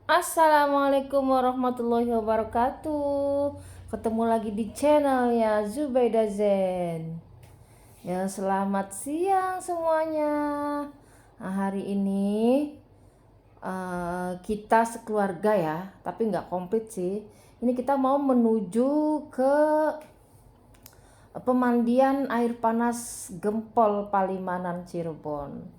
Assalamualaikum warahmatullahi wabarakatuh. Ketemu lagi di channel ya Zubaida Zen. Ya, selamat siang semuanya. Nah, hari ini kita sekeluarga ya, tapi nggak komplit sih. Ini kita mau menuju ke pemandian air panas Gempol Palimanan Cirebon.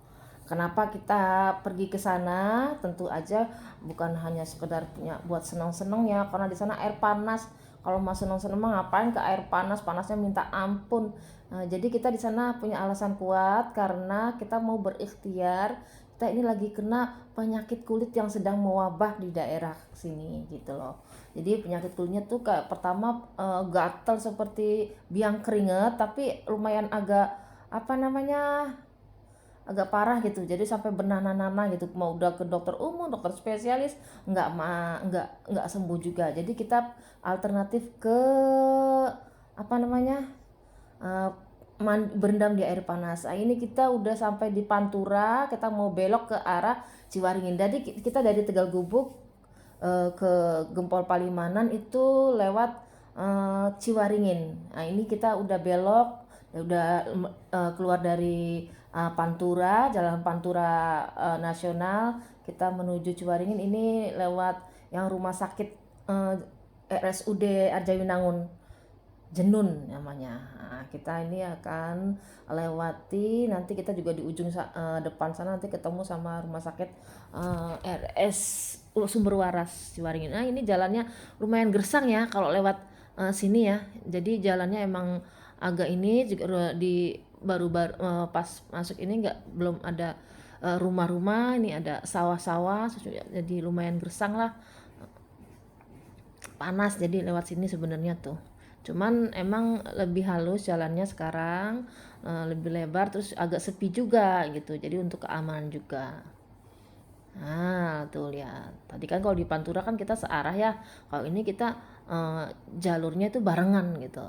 Kenapa kita pergi ke sana? Tentu aja bukan hanya sekedar punya buat senang-senang ya, karena di sana air panas. Kalau mau senang-senang mah ngapain ke air panas? Panasnya minta ampun. Nah, jadi kita di sana punya alasan kuat karena kita mau berikhtiar. Kita ini lagi kena penyakit kulit yang sedang mewabah di daerah sini gitu loh. Jadi penyakit kulitnya tuh kayak pertama gatal seperti biang keringat, tapi lumayan agak apa namanya, agak parah gitu. Jadi sampai bernanah-nanah gitu. Mau udah ke dokter umum, dokter spesialis, nggak sembuh juga. Jadi kita alternatif ke apa namanya, eh, berendam di air panas. Nah, ini kita udah sampai di Pantura, kita mau belok ke arah Ciwaringin. Jadi kita dari Tegal Gubuk ke Gempol Palimanan itu lewat Ciwaringin. Nah, ini kita udah belok, udah keluar dari Pantura, Jalan Pantura Nasional, kita menuju Ciwaringin. Ini lewat yang rumah sakit RSUD Arjawinangun Jenun namanya. Nah, kita ini akan lewati, nanti kita juga di ujung depan sana nanti ketemu sama rumah sakit RS Sumber Waras Ciwaringin. Nah, ini jalannya lumayan gersang ya kalau lewat sini ya. Jadi jalannya emang agak ini juga di baru-baru pas masuk ini nggak belum ada rumah-rumah, ini ada sawah-sawah, jadi lumayan gersang lah, panas. Jadi lewat sini sebenarnya tuh, cuman emang lebih halus jalannya sekarang, lebih lebar, terus agak sepi juga gitu, jadi untuk keamanan juga. Nah tuh lihat, tadi kan kalau di Pantura kan kita searah ya, kalau ini kita eh, jalurnya itu barengan gitu.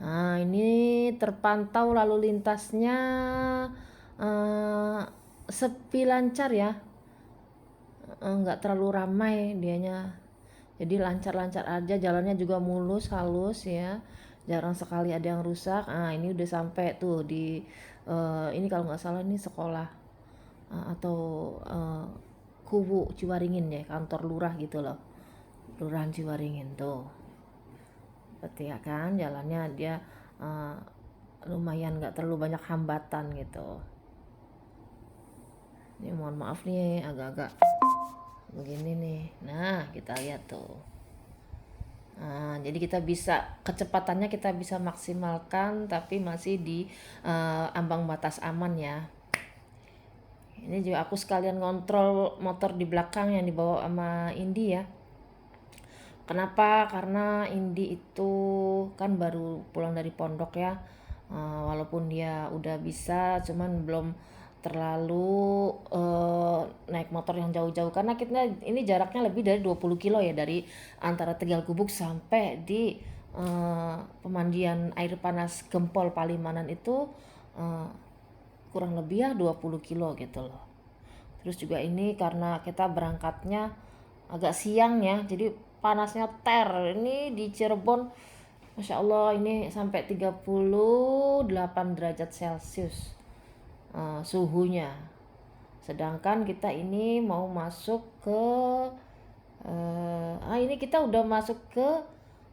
Nah ini terpantau lalu lintasnya eh, sepi, lancar ya. Nggak terlalu ramai dianya, jadi lancar-lancar aja, jalannya juga mulus halus ya, jarang sekali ada yang rusak. Ah, ini udah sampai tuh di ini kalau nggak salah ini sekolah atau Kuwu Ciwaringin ya, kantor lurah gitu loh, lurahan Ciwaringin tuh. Berarti ya kan jalannya dia eh, lumayan nggak terlalu banyak hambatan gitu. Ini mohon maaf nih agak-agak begini nih. Nah kita lihat tuh. Nah, jadi kita bisa kecepatannya kita bisa maksimalkan tapi masih di ambang batas aman ya. Ini juga aku sekalian ngontrol motor di belakang yang dibawa sama Indi ya. Kenapa? Karena Indi itu kan baru pulang dari pondok ya. Walaupun dia udah bisa, cuman belum terlalu naik motor yang jauh-jauh karena kita ini jaraknya lebih dari 20 kilo ya, dari antara Tegal Gubuk sampai di pemandian air panas Gempol Palimanan itu eh, kurang lebih ya 20 kilo gitu loh. Terus juga ini karena kita berangkatnya agak siang ya, jadi panasnya ini di Cirebon, Masya Allah ini sampai 38 derajat Celcius suhunya. Sedangkan kita ini mau masuk ke ini kita udah masuk ke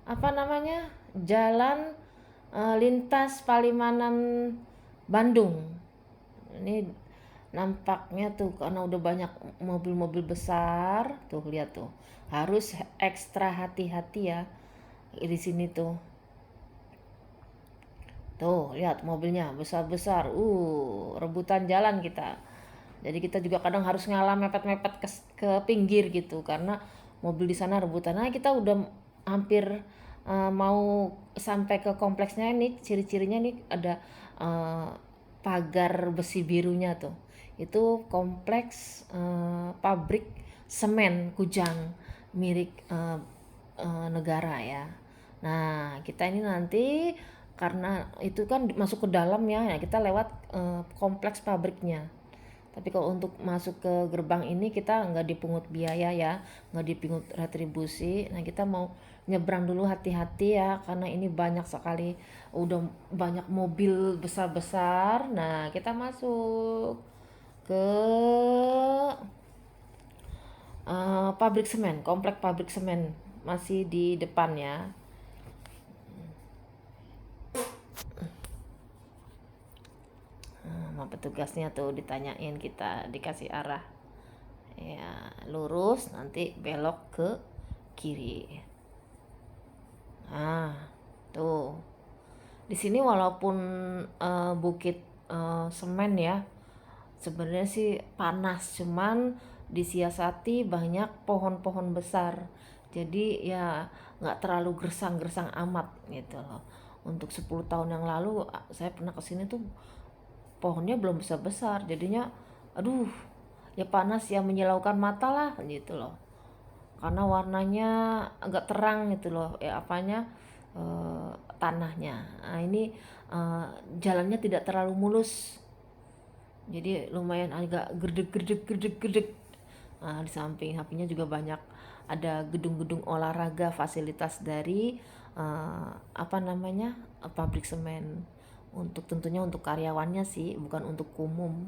apa namanya, jalan lintas Palimanan Bandung. Ini nampaknya tuh karena udah banyak mobil-mobil besar tuh, lihat tuh, harus ekstra hati-hati ya di sini tuh. Tuh lihat mobilnya besar-besar, rebutan jalan kita. Jadi kita juga kadang harus ngalah mepet-mepet ke pinggir gitu karena mobil di sana rebutan. Nah kita udah hampir mau sampai ke kompleksnya. Ini ciri-cirinya nih ada uh, pagar besi birunya tuh. Itu kompleks pabrik semen Kujang milik negara ya. Nah kita ini nanti karena itu kan masuk ke dalam ya, nah kita lewat kompleks pabriknya. Tapi kalau untuk masuk ke gerbang ini kita nggak dipungut biaya ya, nggak dipungut retribusi. Nah kita mau nyebrang dulu, hati-hati ya, karena ini banyak sekali, udah banyak mobil besar-besar. Nah kita masuk ke pabrik semen, komplek pabrik semen, masih di depan ya. Sama petugasnya tuh ditanyain, kita dikasih arah ya, lurus nanti belok ke kiri. Nah tuh di sini walaupun bukit semen ya, sebenarnya sih panas, cuman disiasati banyak pohon-pohon besar, jadi ya nggak terlalu gersang-gersang amat gitu loh. Untuk 10 tahun yang lalu saya pernah kesini tuh pohonnya belum besar-besar, jadinya aduh ya panas ya, menyilaukan mata lah gitu loh, karena warnanya agak terang gitu loh ya, apanya tanahnya. Nah ini jalannya tidak terlalu mulus, jadi lumayan agak gerdeg. Nah, di samping HP-nya juga banyak ada gedung-gedung olahraga, fasilitas dari apa namanya, pabrik semen, untuk tentunya untuk karyawannya sih, bukan untuk umum.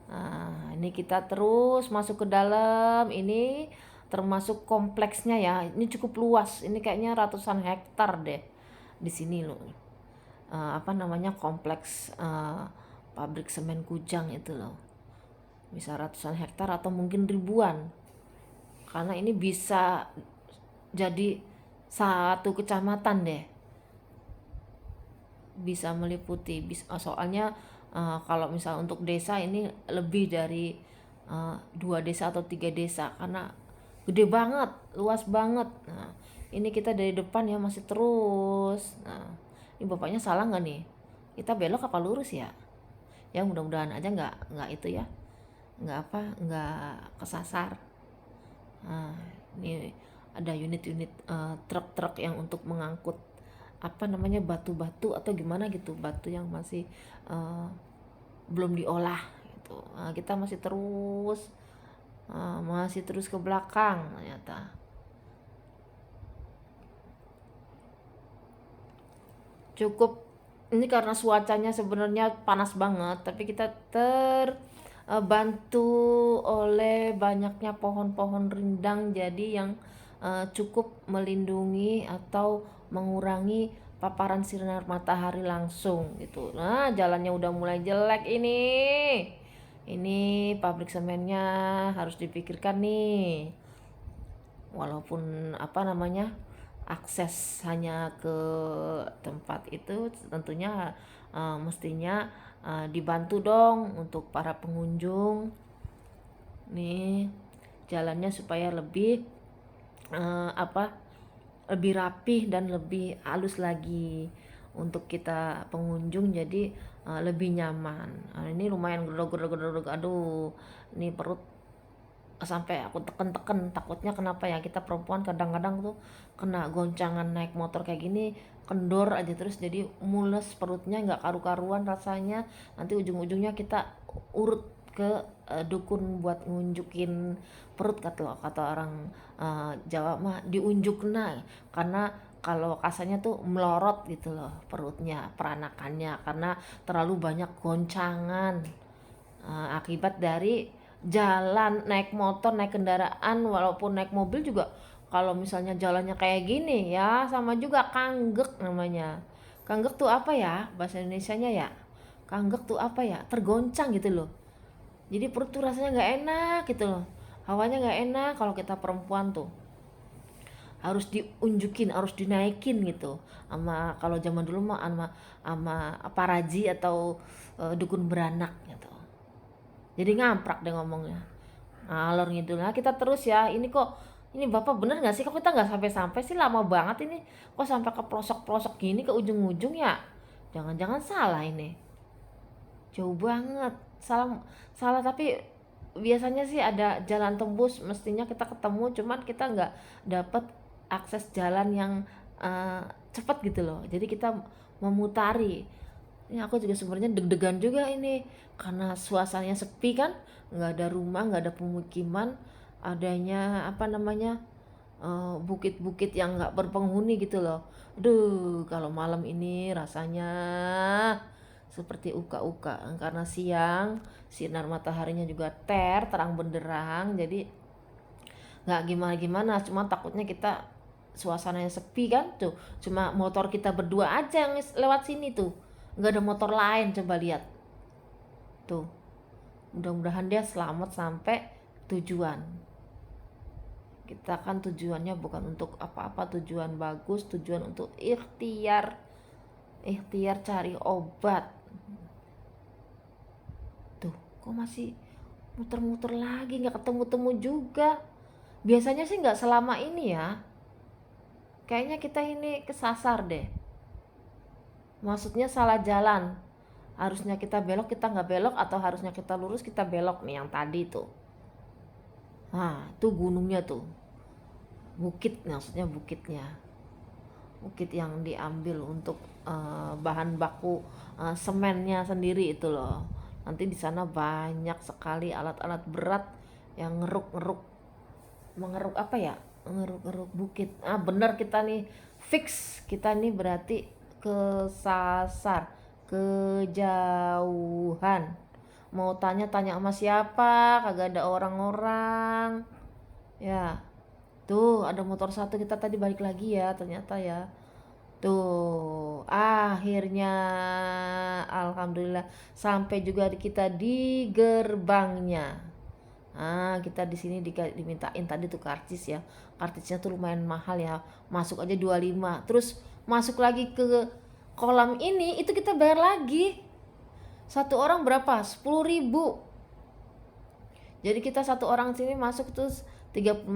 Nah, ini kita terus masuk ke dalam. Ini termasuk kompleksnya ya. Ini cukup luas. Ini kayaknya ratusan hektar deh di sini loh. Apa namanya, kompleks pabrik semen Kujang itu loh. Bisa ratusan hektar atau mungkin ribuan. Karena ini bisa jadi satu kecamatan deh. Bisa meliputi, soalnya kalau misal untuk desa ini lebih dari 2 desa atau 3 desa, karena gede banget, luas banget. Nah ini kita dari depan ya masih terus. Nah ini bapaknya salah nggak nih, kita belok apa lurus ya? Ya mudah-mudahan aja nggak itu ya, nggak kesasar. Nah ini ada unit-unit truk-truk yang untuk mengangkut apa namanya, batu-batu atau gimana gitu, batu yang masih belum diolah gitu. Nah, kita masih terus ke belakang ternyata. Cukup, ini karena cuacanya sebenarnya panas banget, tapi kita terbantu oleh banyaknya pohon-pohon rindang, jadi yang cukup melindungi atau mengurangi paparan sinar matahari langsung gitu. Nah jalannya udah mulai jelek ini. Ini pabrik semennya harus dipikirkan nih. Walaupun apa namanya, akses hanya ke tempat itu tentunya mestinya dibantu dong untuk para pengunjung nih, jalannya supaya lebih apa, lebih rapih dan lebih halus lagi untuk kita pengunjung, jadi lebih nyaman. Ini lumayan gedor-gedor, aduh ini perut sampai aku teken-teken, takutnya kenapa ya, kita perempuan kadang-kadang tuh kena goncangan naik motor kayak gini, kendor aja terus, jadi mules perutnya, nggak karu-karuan rasanya. Nanti ujung-ujungnya kita urut ke dukun buat ngunjukin perut, kata orang Jawa mah diunjukna, karena kalau kasarnya tuh melorot gitu loh perutnya, peranakannya, karena terlalu banyak goncangan akibat dari jalan, naik motor, naik kendaraan, walaupun naik mobil juga. Kalau misalnya jalannya kayak gini ya sama juga kanggek namanya. Kanggek tuh apa ya bahasa Indonesianya ya? Kanggek tuh apa ya? Tergoncang gitu loh. Jadi perut tuh rasanya nggak enak gitu loh. Hawanya nggak enak kalau kita perempuan tuh. Harus diunjukin, harus dinaikin gitu. Sama kalau zaman dulu mah sama paraji atau dukun beranak gitu. Jadi ngamprak deh ngomongnya, ngalor ngidul. Nah kita terus ya, ini bapak bener nggak sih, kok kita nggak sampai-sampai sih, lama banget ini, kok sampai ke pelosok-pelosok gini, ke ujung-ujung ya, jangan-jangan salah ini, jauh banget. Salah salah tapi biasanya sih ada jalan tembus, mestinya kita ketemu, cuman kita nggak dapet akses jalan yang cepat gitu loh, jadi kita memutari. Ini aku juga sebenarnya deg-degan juga ini karena suasananya sepi kan, nggak ada rumah, nggak ada pemukiman, adanya apa namanya bukit-bukit yang nggak berpenghuni gitu loh. Aduh, kalau malam ini rasanya seperti uka-uka karena siang sinar mataharinya juga terang benderang, jadi nggak gimana-gimana. Cuma takutnya kita suasananya sepi kan tuh, cuma motor kita berdua aja yang lewat sini tuh, nggak ada motor lain. Coba lihat tuh, mudah-mudahan dia selamat sampai tujuan. Kita kan tujuannya bukan untuk apa-apa, tujuan bagus, tujuan untuk ikhtiar ikhtiar cari obat. Tuh, kok masih muter-muter lagi, nggak ketemu-temu juga. Biasanya sih nggak selama ini ya, kayaknya kita ini kesasar deh, maksudnya salah jalan. Harusnya kita belok kita nggak belok, atau harusnya kita lurus kita belok nih yang tadi tuh. Nah tuh gunungnya tuh, bukit, maksudnya bukit yang diambil untuk bahan baku semennya sendiri itu loh. Nanti di sana banyak sekali alat-alat berat yang ngeruk-ngeruk, mengeruk apa ya, ngeruk-ngeruk bukit. Bener, kita nih fix, kita nih berarti kesasar, kejauhan. Mau tanya-tanya sama siapa, kagak ada orang-orang ya. Tuh ada motor satu, kita tadi balik lagi ya ternyata ya. Tuh, akhirnya alhamdulillah sampai juga kita di gerbangnya. Kita di sini dimintain tadi tuh karcis ya. Karcisnya tuh lumayan mahal ya. Masuk aja 25. Terus masuk lagi ke kolam ini itu kita bayar lagi. Satu orang berapa? 10.000. Jadi kita satu orang sini masuk terus 35.000.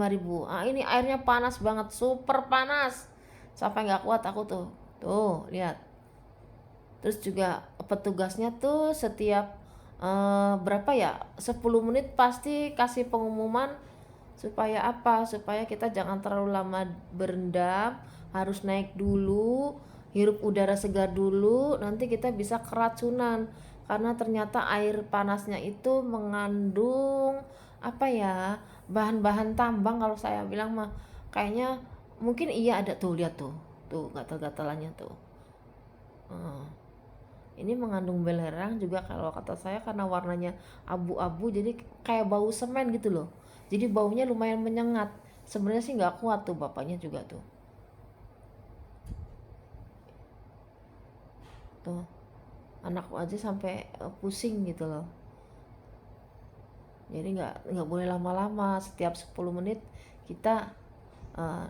Ini airnya panas banget, super panas. Sampai nggak kuat aku tuh. Tuh, lihat. Terus juga petugasnya tuh setiap berapa ya? 10 menit pasti kasih pengumuman supaya apa? Supaya kita jangan terlalu lama berendam, harus naik dulu, hirup udara segar dulu, nanti kita bisa keracunan. Karena ternyata air panasnya itu mengandung apa ya? Bahan-bahan tambang kalau saya bilang mah. Kayaknya mungkin iya ada tuh, lihat tuh. Tuh gatal-gatalannya tuh. Hmm. Ini mengandung belerang juga kalau kata saya, karena warnanya abu-abu jadi kayak bau semen gitu loh. Jadi baunya lumayan menyengat. Sebenarnya sih nggak kuat tuh bapaknya juga tuh. Tuh, anakku aja sampai pusing gitu loh. Jadi nggak boleh lama-lama, setiap 10 menit kita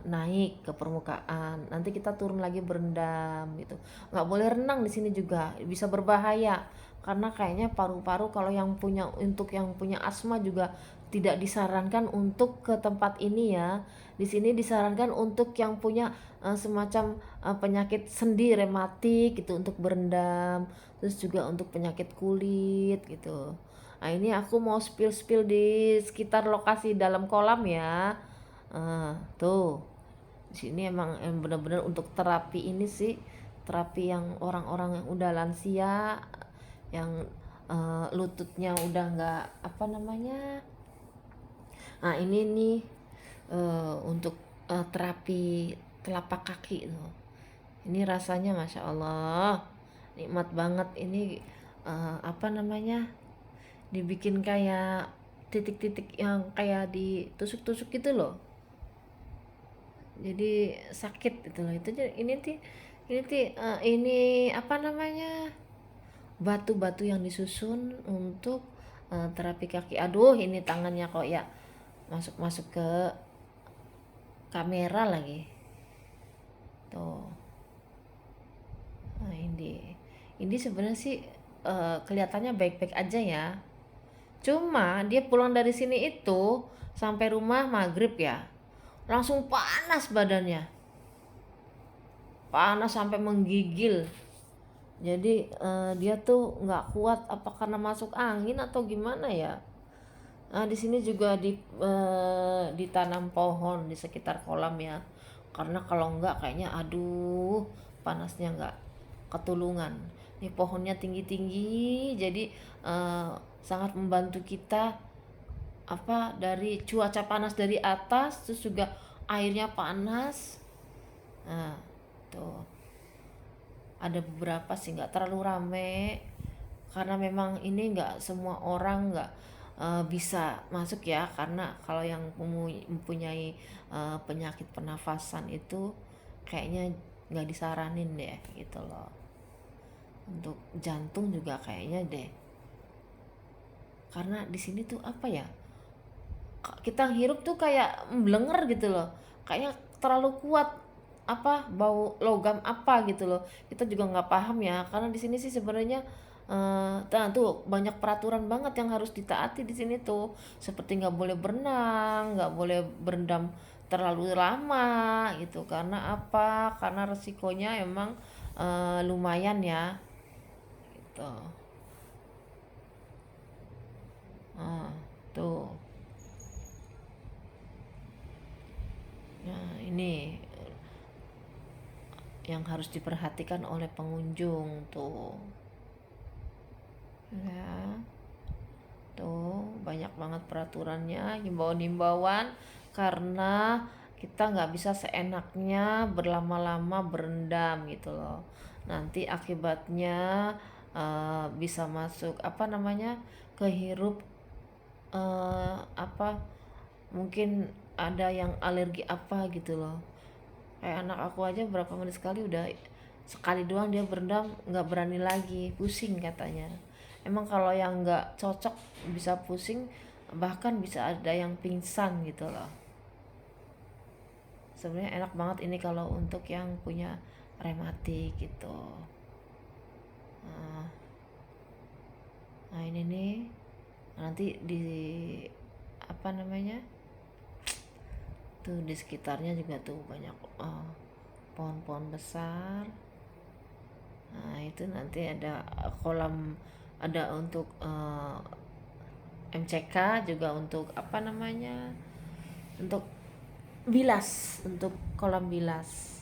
naik ke permukaan, nanti kita turun lagi berendam gitu. Nggak boleh renang di sini juga, bisa berbahaya karena kayaknya paru-paru, kalau yang punya, untuk yang punya asma juga tidak disarankan untuk ke tempat ini ya. Di sini disarankan untuk yang punya semacam penyakit sendi rematik gitu untuk berendam, terus juga untuk penyakit kulit gitu. Ini aku mau spill di sekitar lokasi dalam kolam ya. Tuh, di sini emang benar-benar untuk terapi ini sih, terapi yang orang-orang yang udah lansia, yang lututnya udah nggak apa namanya. Ini nih untuk terapi telapak kaki tuh. Ini rasanya masya Allah nikmat banget ini. Apa namanya, dibikin kayak titik-titik yang kayak ditusuk-tusuk gitu loh, jadi sakit gitu loh. Itu ini apa namanya, batu-batu yang disusun untuk terapi kaki. Aduh, ini tangannya kok ya masuk-masuk ke kamera lagi tuh. Ini sebenarnya sih kelihatannya baik-baik aja ya. Cuma dia pulang dari sini itu sampai rumah maghrib ya, langsung panas badannya, panas sampai menggigil. Jadi dia tuh nggak kuat, apa karena masuk angin atau gimana ya. Di sini juga ditanam pohon di sekitar kolam ya, karena kalau nggak kayaknya aduh panasnya nggak ketulungan. Ini pohonnya tinggi-tinggi, jadi sangat membantu kita apa dari cuaca panas dari atas, terus juga airnya panas. Nah, tuh ada beberapa sih, nggak terlalu rame karena memang ini nggak semua orang nggak bisa masuk ya, karena kalau yang mempunyai penyakit pernafasan itu kayaknya nggak disaranin deh gitu loh. Untuk jantung juga kayaknya deh, karena di sini tuh apa ya, kita hirup tuh kayak blenger gitu loh, kayaknya terlalu kuat apa bau logam apa gitu loh, kita juga nggak paham ya, karena di sini sih sebenarnya tuh banyak peraturan banget yang harus ditaati di sini tuh, seperti nggak boleh berenang, nggak boleh berendam terlalu lama gitu, karena apa, karena resikonya emang lumayan ya gitu. Nah, tuh. Nah, ini yang harus diperhatikan oleh pengunjung tuh. Ya, tuh banyak banget peraturannya, himbauan-himbauan, karena kita nggak bisa seenaknya berlama-lama berendam gitu loh. Nanti akibatnya bisa masuk apa namanya, kehirup apa, mungkin ada yang alergi apa gitu loh. Kayak anak aku aja berapa menit sekali udah, sekali doang dia berendam nggak berani lagi, pusing katanya. Emang kalau yang nggak cocok bisa pusing, bahkan bisa ada yang pingsan gitu loh. Sebenarnya enak banget ini kalau untuk yang punya rematik gitu. Nah, nah ini nih nanti di apa namanya tuh di sekitarnya juga tuh banyak pohon-pohon besar. Nah itu nanti ada kolam, ada untuk MCK juga, untuk apa namanya, untuk bilas, untuk kolam bilas.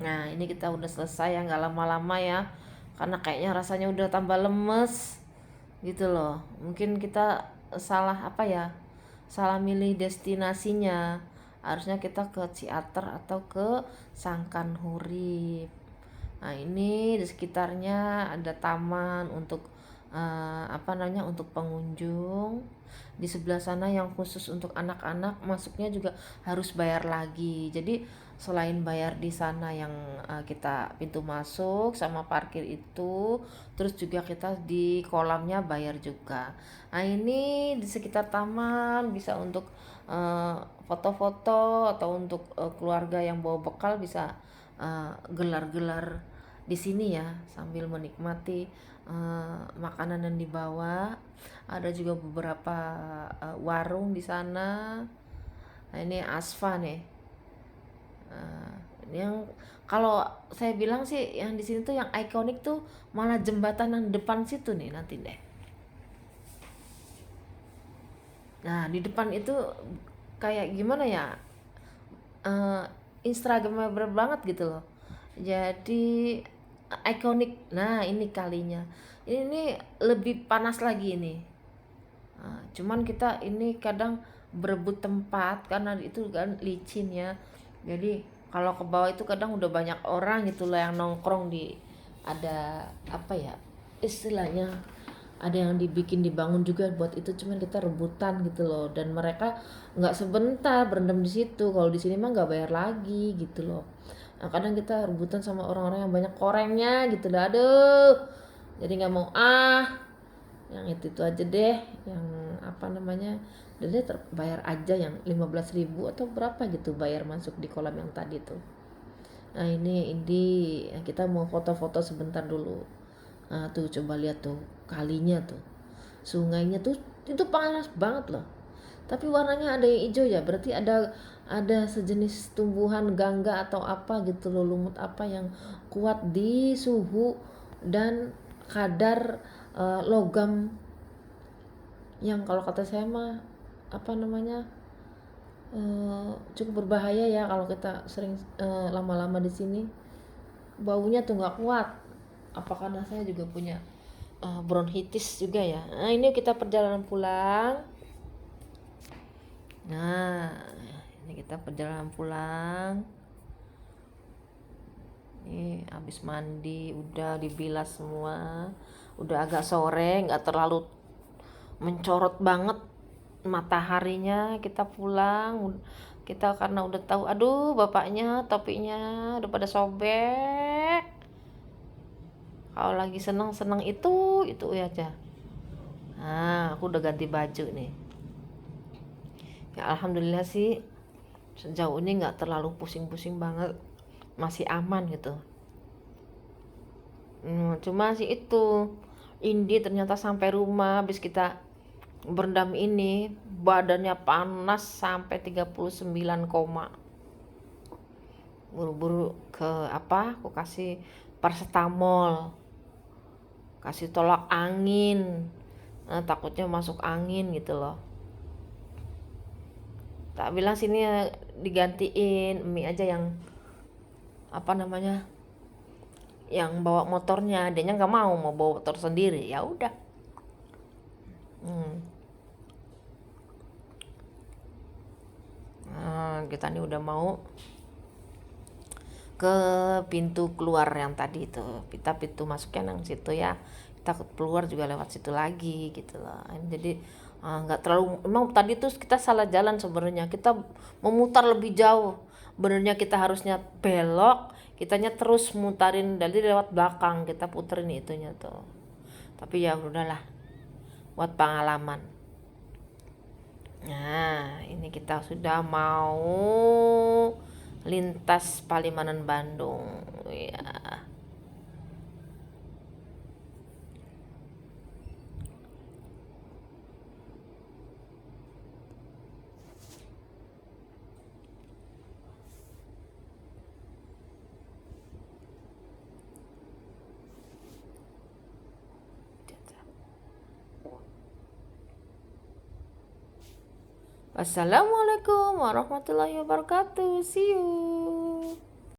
Nah ini kita udah selesai ya, nggak lama-lama ya, karena kayaknya rasanya udah tambah lemes gitu loh. Mungkin kita salah apa ya, salah milih destinasinya, harusnya kita ke Ciater atau ke Sangkan Hurip. Nah ini di sekitarnya ada taman untuk apa namanya, untuk pengunjung. Di sebelah sana yang khusus untuk anak-anak, masuknya juga harus bayar lagi. Jadi selain bayar di sana yang kita pintu masuk sama parkir itu, terus juga kita di kolamnya bayar juga. Nah ini di sekitar taman bisa untuk foto-foto, atau untuk keluarga yang bawa bekal bisa gelar-gelar di sini ya, sambil menikmati makanan yang dibawa. Ada juga beberapa warung di sana. Nah ini Asfa nih. Uh, yang kalau saya bilang sih yang di sini tuh yang ikonik tuh malah jembatan yang depan situ nih nanti deh. Nah di depan itu kayak gimana ya, uh, instagramable banget gitu loh, jadi ikonik. Nah ini kalinya ini lebih panas lagi ini. Nah, cuman kita ini kadang berebut tempat karena itu kan licin ya, jadi kalau ke bawah itu kadang udah banyak orang gitu loh yang nongkrong di, ada apa ya istilahnya, ada yang dibangun juga buat itu, cuman kita rebutan gitu loh, dan mereka nggak sebentar berendam di situ, kalau di sini mah nggak bayar lagi gitu loh. Nah, kadang kita rebutan sama orang-orang yang banyak korengnya gitu loh, aduh, jadi nggak mau yang itu aja deh, yang apa namanya, dan dia terbayar aja yang 15.000 atau berapa gitu bayar masuk di kolam yang tadi tuh. Nah ini kita mau foto-foto sebentar dulu. Nah tuh coba lihat tuh kalinya tuh, sungainya tuh itu panas banget loh, tapi warnanya ada yang hijau ya, berarti ada sejenis tumbuhan gangga atau apa gitu loh, lumut apa yang kuat di suhu dan kadar logam, yang kalau kata saya mah apa namanya, cukup berbahaya ya kalau kita sering lama-lama di sini. Baunya tuh nggak kuat. Apa karena saya juga punya bronkitis juga ya. Nah, ini kita perjalanan pulang. Nah, ini kita perjalanan pulang. Ini habis mandi, udah dibilas semua. Udah agak sore, nggak terlalu mencorot banget mataharinya. Kita pulang, kita karena udah tahu, aduh bapaknya topinya udah pada sobek. Kalau lagi seneng-seneng itu ya aja. Nah, aku udah ganti baju nih. Ya alhamdulillah sih sejauh ini nggak terlalu pusing-pusing banget, masih aman gitu. Cuma sih itu Indi ternyata sampai rumah habis kita berendam ini badannya panas sampai 39 koma. Buru-buru ke apa, aku kasih paracetamol, kasih tolak angin. Takutnya masuk angin gitu loh. Tak bilang sini digantiin mie aja yang apa namanya, yang bawa motornya. Dianya nggak mau bawa motor sendiri, ya udah. Nah, kita nih udah mau ke pintu keluar yang tadi itu, kita pintu masuknya yang situ ya, kita keluar juga lewat situ lagi gitu loh. Jadi nggak terlalu, emang tadi tuh kita salah jalan sebenarnya, kita memutar lebih jauh. Benernya kita harusnya belok, kitanya terus mutarin dari lewat belakang, kita puterin itunya tuh. Tapi ya udahlah, buat pengalaman. Nah, ini kita sudah mau lintas Palimanan Bandung. Ya. Wassalamualaikum warahmatullahi wabarakatuh. See you.